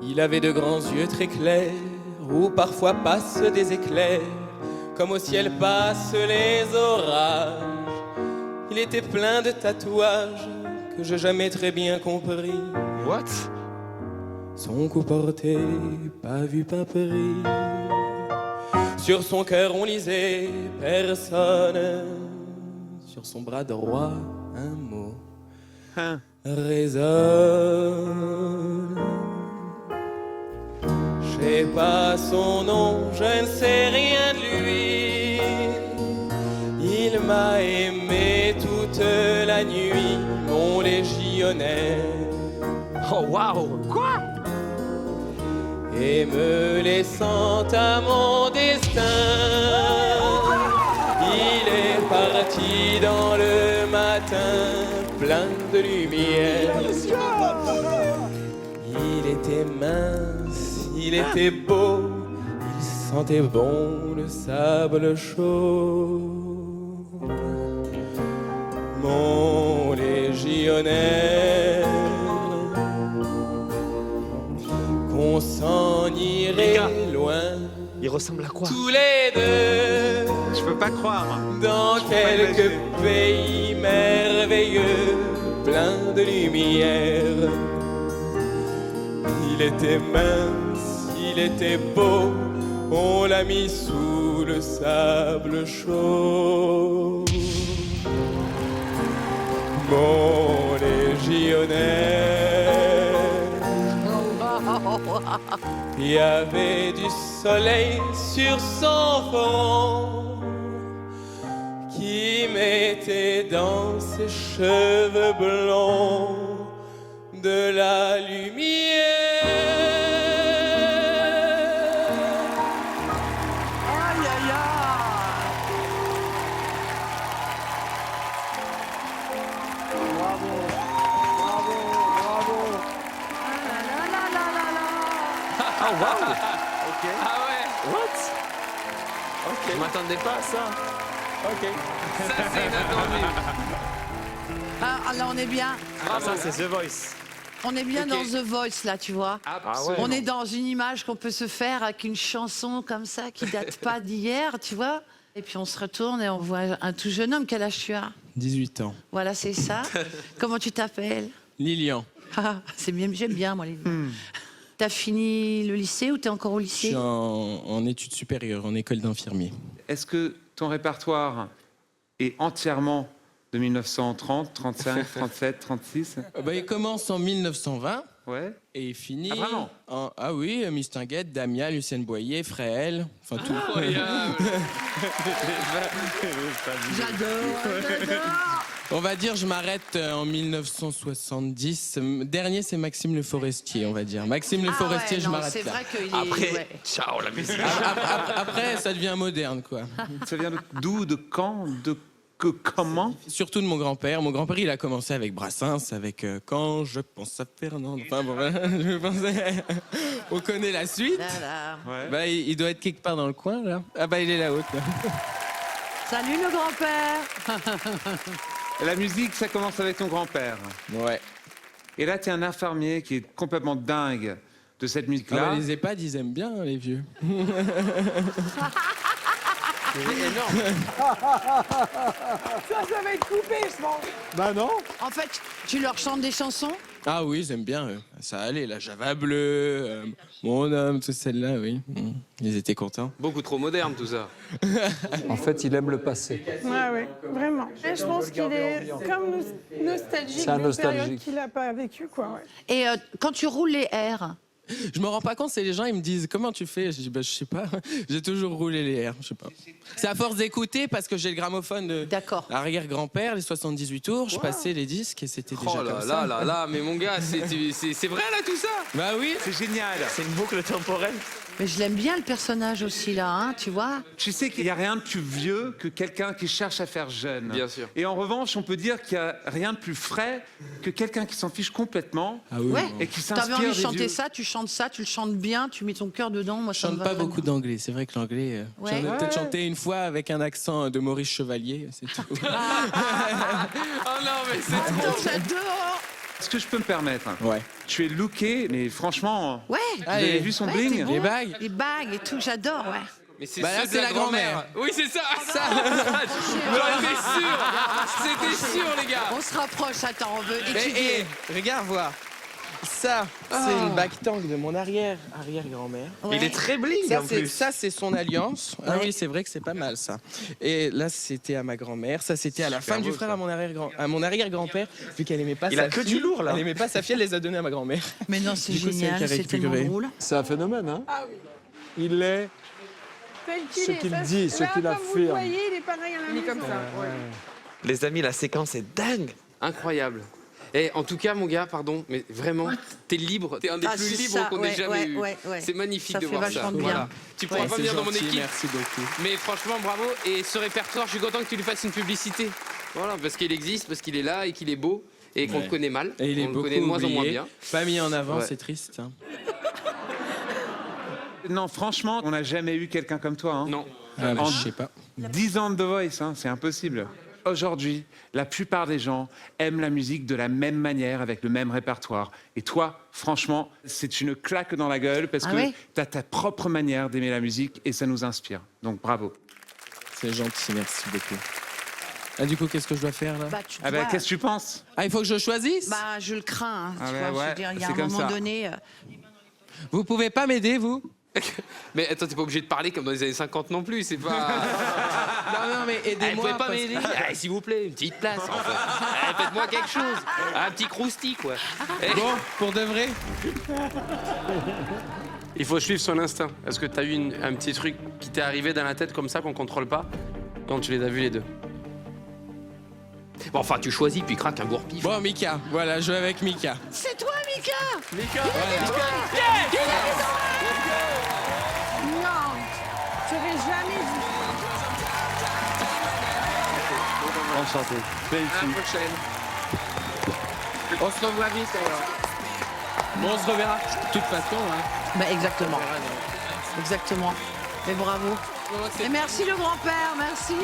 Il avait de grands yeux très clairs, où parfois passent des éclairs, comme au ciel passent les orages. Il était plein de tatouages que j'ai jamais très bien compris. What? Son cou porté, pas vu, pas pris. Sur son cœur on lisait personne. Sur son bras droit un mot Hein? résonne. Je sais pas son nom, je ne sais rien de lui. Il m'a aimé toute la nuit, mon légionnaire. Oh waouh! Quoi? Et me laissant à mon destin, il est parti dans le matin, plein de lumière. Il était mince, il était beau, il sentait bon le sable chaud. Mon légionnaire, qu'on s'en irait gars, loin, Il ressemble à quoi? tous les deux, Je peux pas croire. dans quelques pays merveilleux, plein de lumière. Il était mince, il était beau, on l'a mis sous le sable chaud. Mon légionnaire, il y avait du soleil sur son front qui mettait dans ses cheveux blonds de la lumière. Aïe, aïe, aïe. Bravo, bravo, bravo. Ah là là là là là là. Ah waouh! Ok. Ah ouais, What? ok, Je m'attendais pas à ça. ok. Ça c'est inattendu. Ah, là, on est bien. Ah, ça c'est The Voice. On est bien Ok. dans The Voice, là, tu vois. Absolument. On est dans une image qu'on peut se faire avec une chanson comme ça qui date pas d'hier, tu vois. Et puis on se retourne et on voit un tout jeune homme. Quel âge tu as? 18 ans. Voilà, c'est ça. Comment tu t'appelles? Lilian, Ah, c'est bien, j'aime bien, moi, les T'as fini le lycée ou t'es encore au je lycée? suis en études supérieures, en école d'infirmier. Est-ce que ton répertoire est entièrement de 1930, 35, 37, 36? Il commence en 1920 Ouais. et il finit... Ah, vraiment? Ah oui, Mistinguett, Damien, Lucienne Boyer, Fréhel, enfin tout. J'adore. On va dire, je m'arrête en 1970. Dernier, c'est Maxime Le Forestier, on va dire. Maxime Le Forestier, ouais, je non, m'arrête c'est là. vrai qu'il est... Après, ouais. ciao la musique. Après, ça devient moderne, quoi. Ça vient d'où, de quand, comment? Surtout de mon grand-père. Mon grand-père, il a commencé avec Brassens, avec Quand je pense à Fernand. Enfin, bon, voilà, je pensais... On connaît la suite. Voilà. Ouais. Bah, il doit être quelque part dans le coin, là. Ah bah, il est là-haut, là. Salut le grand-père. La musique, ça commence avec ton grand-père. Ouais. Et là, tu es un infirmier qui est complètement dingue de cette Ah musique-là. bah, les EHPAD, ils aiment bien, les vieux. Ça va être coupé, je pense. Bah non. En fait, tu leur chantes des chansons? Ah oui, ils aiment bien. Ça allait, la Java bleue, Mon homme, tout celle-là, oui. Ils étaient contents. Beaucoup trop moderne tout ça. En fait, il aime le passé. Ouais, oui, vraiment. Et je pense qu'il est comme nostalgique C'est un d'une période nostalgique. qu'il n'a pas vécue, quoi. Ouais. Et quand tu roules les R, Je me rends pas compte, c'est les gens, ils me disent comment tu fais? Je dis bah je sais pas, j'ai toujours roulé les airs, je sais pas. C'est à force d'écouter parce que j'ai le gramophone de d'accord. arrière-grand-père, les 78 tours, je passais les disques et c'était déjà Oh là comme là ça. là là, mais mon gars, c'est vrai là tout ça? Bah oui. C'est génial. C'est une boucle temporelle. Mais je l'aime bien le personnage aussi là, hein, tu vois. Tu sais qu'il n'y a rien de plus vieux que quelqu'un qui cherche à faire jeune. Bien sûr. Et en revanche, on peut dire qu'il n'y a rien de plus frais que quelqu'un qui s'en fiche complètement Ah oui. Ouais. et qui T'avais s'inspire envie de des chanter vieux. ça, tu chantes ça, tu le chantes bien, tu mets ton cœur dedans. Moi, Je ça me chante va pas très beaucoup bien. d'anglais, c'est vrai que l'anglais, Ouais. j'en ai peut-être chanté une fois avec un accent de Maurice Chevalier, c'est tout. Oh non, mais c'est trop. J'adore. Est-ce que je peux me permettre? Ouais. Tu es looké, mais franchement, Ouais. vous avez vu son Ouais, bling? t'es beau. Les bagues. Les bagues et tout, j'adore, ouais. Mais c'est Bah là, ceux de c'est la grand-mère. Oui, c'est ça. J'en étais sûr. C'était sûr, les gars. On se rapproche, attends, on veut Mais, étudier. regarde voir. Ça, c'est le back-tank de mon arrière-grand-mère. Ouais. Il est très bling Ça, en plus. c'est son alliance. Ah Ouais. oui, c'est vrai que c'est pas mal ça. Et là, c'était à ma grand-mère. Ça, c'était à la femme du frère à mon arrière-grand-père, vu qu'elle aimait pas Il sa a que fille. du lourd, là. Elle aimait pas sa fille, elle les a donnés à ma grand-mère. Mais non, c'est Du coup, c'est génial, elle qui a c'est tellement récupéré. drôle. C'est un phénomène, hein? Ah oui. Il est Tel qu'il Ce est. qu'il Ça, dit, ce là, qu'il comme vous le affirme. voyez, il est pareil à la maison. comme ça. Les amis, la séquence est dingue. Incroyable. Et en tout cas, mon gars, pardon, mais vraiment, t'es libre. T'es un des Ah, plus c'est libres ça, qu'on ait ouais, jamais ouais, eu. ouais, ouais. C'est magnifique Ça de fait voir ça. vachement de bien. Tu pourras Ouais, pas C'est venir dans mon gentil, équipe. merci beaucoup. Mais franchement, bravo. Et ce répertoire, je suis content que tu lui fasses une publicité. Voilà, parce qu'il existe, parce qu'il est là et qu'il est beau et qu'on le connaît mal. Et il est on le beaucoup connaît de moins en moins oublié. bien. Pas mis en avant, Ouais. c'est triste. Hein. Non, franchement, on n'a jamais eu quelqu'un comme toi. Hein. Non. Ah, bah, En- je sais pas. 10 ans de The Voice, hein, c'est impossible. Aujourd'hui, la plupart des gens aiment la musique de la même manière, avec le même répertoire. Et toi, franchement, c'est une claque dans la gueule parce Ah que ouais tu as ta propre manière d'aimer la musique et ça nous inspire. Donc bravo. C'est gentil, merci beaucoup. Ah, du coup, qu'est-ce que je dois faire là? Bah, tu Ah ben, dois- qu'est-ce que tu penses? Ah, il faut que je choisisse? Bah, je le crains. Hein, Ah tu ouais, vois, je ouais, veux dire, il y a c'est un comme moment ça. donné. Vous pouvez pas m'aider, vous? Mais attends, t'es pas obligé de parler comme dans les années 50 non plus. C'est pas. Non, mais Eh, vous aidez-moi. pouvez pas parce- m'aider. Eh, s'il vous plaît, une petite place. Enfin. Eh, faites-moi quelque chose. Un petit crousti, quoi. Eh, Bon, pour de vrai? Il faut suivre son instinct. Est-ce que tu as eu un petit truc qui t'est arrivé dans la tête comme ça qu'on contrôle pas quand tu les as vus les deux? Bon, enfin, tu choisis puis craque un gourpif. Bon, Mika, voilà, je vais avec Mika. C'est toi, Mika. Non, j'aurais jamais dit. Enchanté. À la prochaine. On se revoit vite alors. Bon, on se reverra. De toute façon, hein. Bah, exactement. Exactement. Mais bravo. Et merci le grand-père, merci.